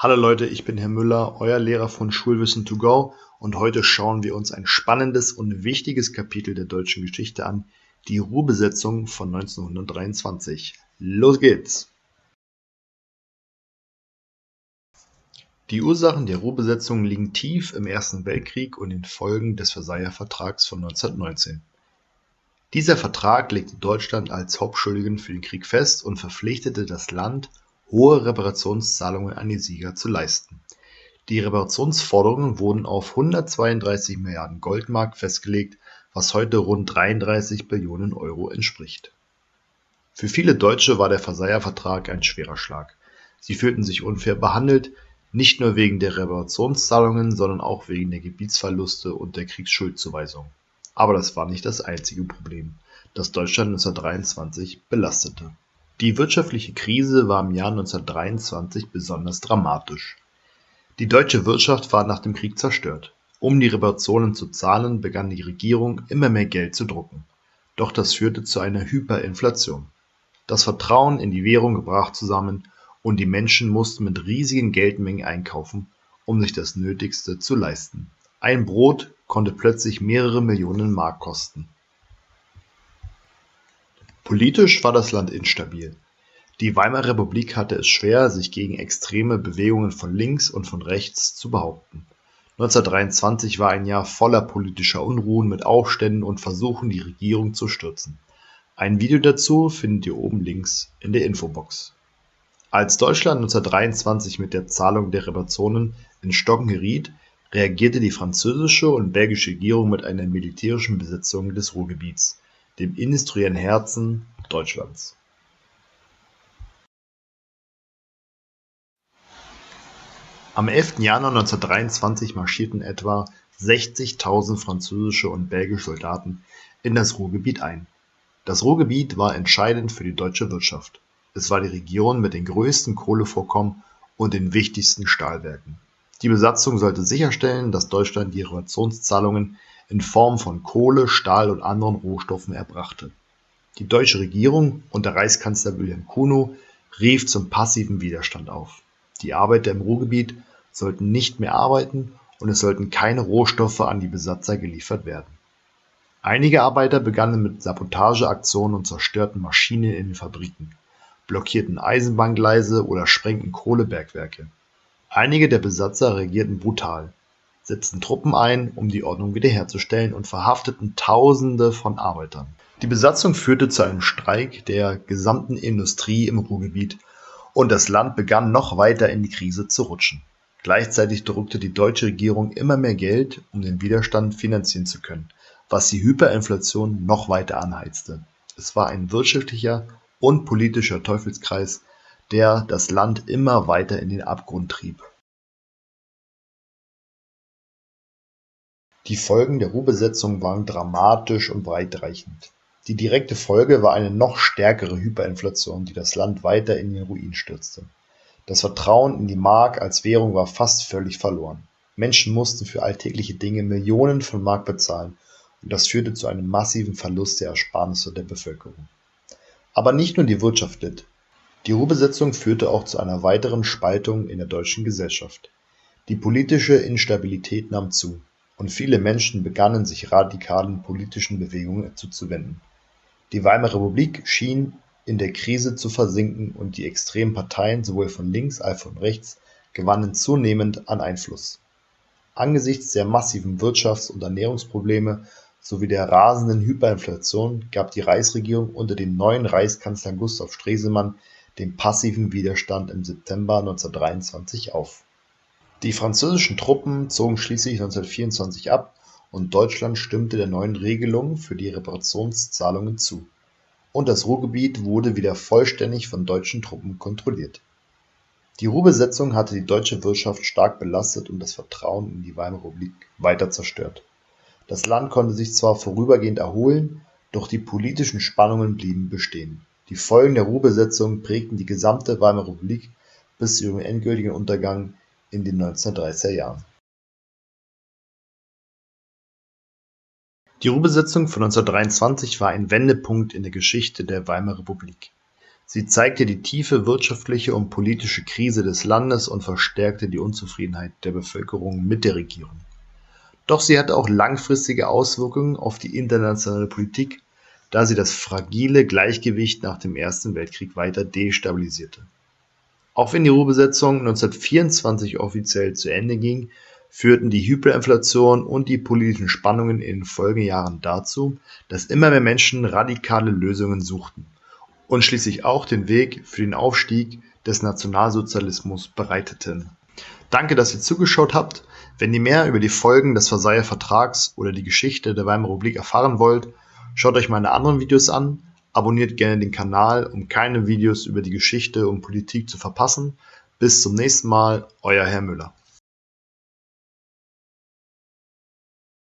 Hallo Leute, ich bin Herr Müller, euer Lehrer von Schulwissen to go und heute schauen wir uns ein spannendes und wichtiges Kapitel der deutschen Geschichte an, die Ruhrbesetzung von 1923. Los geht's! Die Ursachen der Ruhrbesetzung liegen tief im Ersten Weltkrieg und den Folgen des Versailler Vertrags von 1919. Dieser Vertrag legte Deutschland als Hauptschuldigen für den Krieg fest und verpflichtete das Land, hohe Reparationszahlungen an die Sieger zu leisten. Die Reparationsforderungen wurden auf 132 Milliarden Goldmark festgelegt, was heute rund 33 Billionen Euro entspricht. Für viele Deutsche war der Versailler Vertrag ein schwerer Schlag. Sie fühlten sich unfair behandelt, nicht nur wegen der Reparationszahlungen, sondern auch wegen der Gebietsverluste und der Kriegsschuldzuweisung. Aber das war nicht das einzige Problem, das Deutschland 1923 belastete. Die wirtschaftliche Krise war im Jahr 1923 besonders dramatisch. Die deutsche Wirtschaft war nach dem Krieg zerstört. Um die Reparationen zu zahlen, begann die Regierung immer mehr Geld zu drucken. Doch das führte zu einer Hyperinflation. Das Vertrauen in die Währung brach zusammen und die Menschen mussten mit riesigen Geldmengen einkaufen, um sich das Nötigste zu leisten. Ein Brot konnte plötzlich mehrere Millionen Mark kosten. Politisch war das Land instabil. Die Weimarer Republik hatte es schwer, sich gegen extreme Bewegungen von links und von rechts zu behaupten. 1923 war ein Jahr voller politischer Unruhen mit Aufständen und Versuchen, die Regierung zu stürzen. Ein Video dazu findet ihr oben links in der Infobox. Als Deutschland 1923 mit der Zahlung der Reparationen in Stocken geriet, reagierte die französische und belgische Regierung mit einer militärischen Besetzung des Ruhrgebiets, dem industriellen Herzen Deutschlands. Am 11. Januar 1923 marschierten etwa 60.000 französische und belgische Soldaten in das Ruhrgebiet ein. Das Ruhrgebiet war entscheidend für die deutsche Wirtschaft. Es war die Region mit den größten Kohlevorkommen und den wichtigsten Stahlwerken. Die Besatzung sollte sicherstellen, dass Deutschland die Reparationszahlungen in Form von Kohle, Stahl und anderen Rohstoffen erbrachte. Die deutsche Regierung unter Reichskanzler Wilhelm Kuno rief zum passiven Widerstand auf. Die Arbeiter im Ruhrgebiet sollten nicht mehr arbeiten und es sollten keine Rohstoffe an die Besatzer geliefert werden. Einige Arbeiter begannen mit Sabotageaktionen und zerstörten Maschinen in den Fabriken, blockierten Eisenbahngleise oder sprengten Kohlebergwerke. Einige der Besatzer reagierten brutal, setzten Truppen ein, um die Ordnung wiederherzustellen und verhafteten Tausende von Arbeitern. Die Besatzung führte zu einem Streik der gesamten Industrie im Ruhrgebiet und das Land begann noch weiter in die Krise zu rutschen. Gleichzeitig druckte die deutsche Regierung immer mehr Geld, um den Widerstand finanzieren zu können, was die Hyperinflation noch weiter anheizte. Es war ein wirtschaftlicher und politischer Teufelskreis, der das Land immer weiter in den Abgrund trieb. Die Folgen der Ruhrbesetzung waren dramatisch und weitreichend. Die direkte Folge war eine noch stärkere Hyperinflation, die das Land weiter in den Ruin stürzte. Das Vertrauen in die Mark als Währung war fast völlig verloren. Menschen mussten für alltägliche Dinge Millionen von Mark bezahlen und das führte zu einem massiven Verlust der Ersparnisse der Bevölkerung. Aber nicht nur die Wirtschaft litt. Die Ruhrbesetzung führte auch zu einer weiteren Spaltung in der deutschen Gesellschaft. Die politische Instabilität nahm zu und viele Menschen begannen, sich radikalen politischen Bewegungen zuzuwenden. Die Weimarer Republik schien in der Krise zu versinken und die extremen Parteien sowohl von links als auch von rechts gewannen zunehmend an Einfluss. Angesichts der massiven Wirtschafts- und Ernährungsprobleme sowie der rasenden Hyperinflation gab die Reichsregierung unter dem neuen Reichskanzler Gustav Stresemann den passiven Widerstand im September 1923 auf. Die französischen Truppen zogen schließlich 1924 ab und Deutschland stimmte der neuen Regelung für die Reparationszahlungen zu. Und das Ruhrgebiet wurde wieder vollständig von deutschen Truppen kontrolliert. Die Ruhrbesetzung hatte die deutsche Wirtschaft stark belastet und das Vertrauen in die Weimarer Republik weiter zerstört. Das Land konnte sich zwar vorübergehend erholen, doch die politischen Spannungen blieben bestehen. Die Folgen der Ruhrbesetzung prägten die gesamte Weimarer Republik bis zu ihrem endgültigen Untergang in den 1930er Jahren. Die Ruhrbesetzung von 1923 war ein Wendepunkt in der Geschichte der Weimarer Republik. Sie zeigte die tiefe wirtschaftliche und politische Krise des Landes und verstärkte die Unzufriedenheit der Bevölkerung mit der Regierung. Doch sie hatte auch langfristige Auswirkungen auf die internationale Politik, da sie das fragile Gleichgewicht nach dem Ersten Weltkrieg weiter destabilisierte. Auch wenn die Ruhrbesetzung 1924 offiziell zu Ende ging, führten die Hyperinflation und die politischen Spannungen in den Folgejahren dazu, dass immer mehr Menschen radikale Lösungen suchten und schließlich auch den Weg für den Aufstieg des Nationalsozialismus bereiteten. Danke, dass ihr zugeschaut habt. Wenn ihr mehr über die Folgen des Versailler Vertrags oder die Geschichte der Weimarer Republik erfahren wollt, schaut euch meine anderen Videos an, abonniert gerne den Kanal, um keine Videos über die Geschichte und Politik zu verpassen. Bis zum nächsten Mal, euer Herr Müller.